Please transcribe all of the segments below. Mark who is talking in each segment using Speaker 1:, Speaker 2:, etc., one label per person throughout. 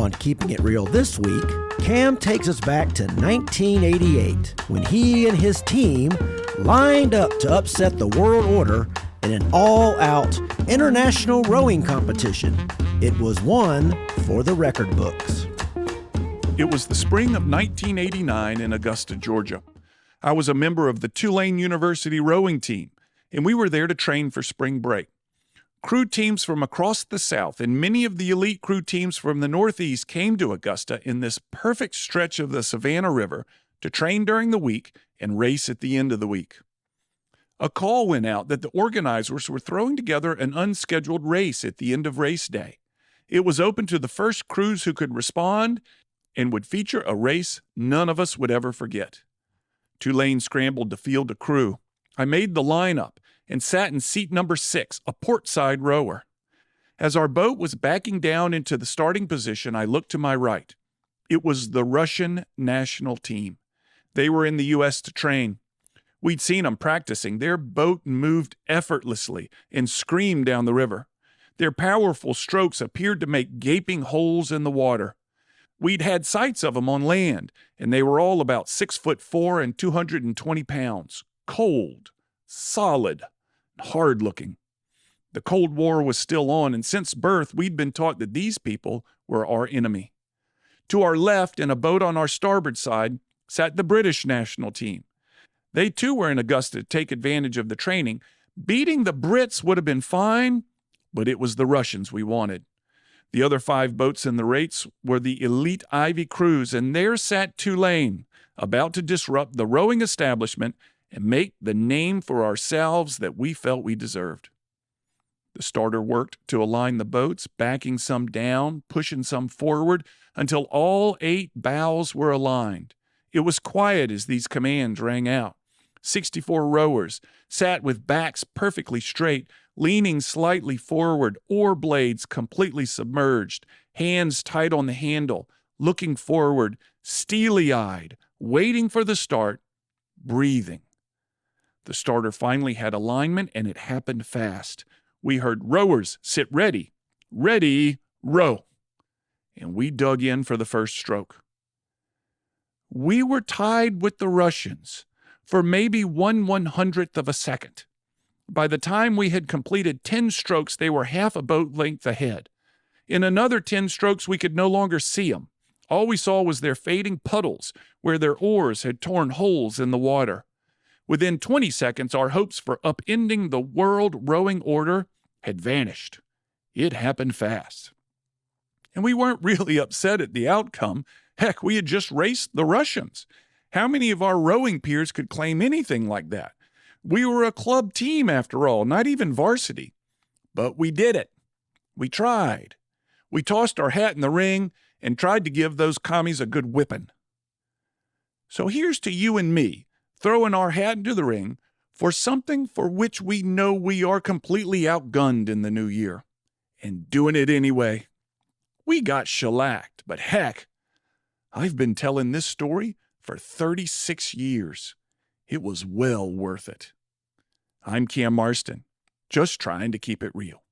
Speaker 1: On Keeping It Real this week, Cam takes us back to 1988 when he and his team lined up to upset the world order in an all-out international rowing competition. It was one for the record books.
Speaker 2: It was the spring of 1989 in Augusta, Georgia. I was a member of the Tulane University Rowing team, and we were there to train for spring break. Crew teams from across the South and many of the elite crew teams from the Northeast came to Augusta in this perfect stretch of the Savannah River to train during the week and race at the end of the week. A call went out that the organizers were throwing together an unscheduled race at the end of race day. It was open to the first crews who could respond and would feature a race none of us would ever forget. Tulane scrambled to field a crew. I made the lineup and sat in seat number 6, a portside rower. As our boat was backing down into the starting position, I looked to my right. It was the Russian national team. They were in the U.S. to train. We'd seen them practicing. Their boat moved effortlessly and screamed down the river. Their powerful strokes appeared to make gaping holes in the water. We'd had sights of them on land, and they were all about 6'4" and 220 pounds, cold, solid, hard-looking. The Cold War was still on, and since birth, we'd been taught that these people were our enemy. To our left, in a boat on our starboard side, sat the British national team. They too were in Augusta to take advantage of the training. Beating the Brits would have been fine, but it was the Russians we wanted. The other 5 boats in the race were the elite Ivy crews, and there sat Tulane, about to disrupt the rowing establishment and make the name for ourselves that we felt we deserved. The starter worked to align the boats, backing some down, pushing some forward, until all 8 bows were aligned. It was quiet as these commands rang out. 64 rowers sat with backs perfectly straight, leaning slightly forward, oar blades completely submerged, hands tight on the handle, looking forward, steely-eyed, waiting for the start, breathing. The starter finally had alignment, and it happened fast. We heard rowers sit ready, row. And we dug in for the first stroke. We were tied with the Russians for maybe 1/100th of a second. By the time we had completed 10 strokes, they were half a boat length ahead. In another 10 strokes, we could no longer see them. All we saw was their fading puddles where their oars had torn holes in the water. Within 20 seconds, our hopes for upending the world rowing order had vanished. It happened fast. And we weren't really upset at the outcome. Heck, we had just raced the Russians. How many of our rowing peers could claim anything like that? We were a club team, after all, not even varsity. But we did it. We tried. We tossed our hat in the ring and tried to give those commies a good whipping. So here's to you and me, throwing our hat into the ring for something for which we know we are completely outgunned in the new year, and doing it anyway. We got shellacked, but heck, I've been telling this story for 36 years. It was well worth it. I'm Cam Marston, just trying to keep it real.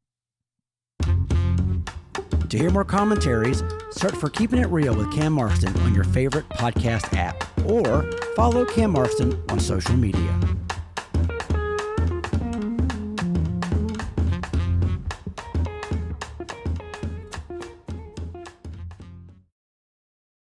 Speaker 1: To hear more commentaries, search for Keeping It Real with Cam Marston on your favorite podcast app, or follow Cam Marston on social media.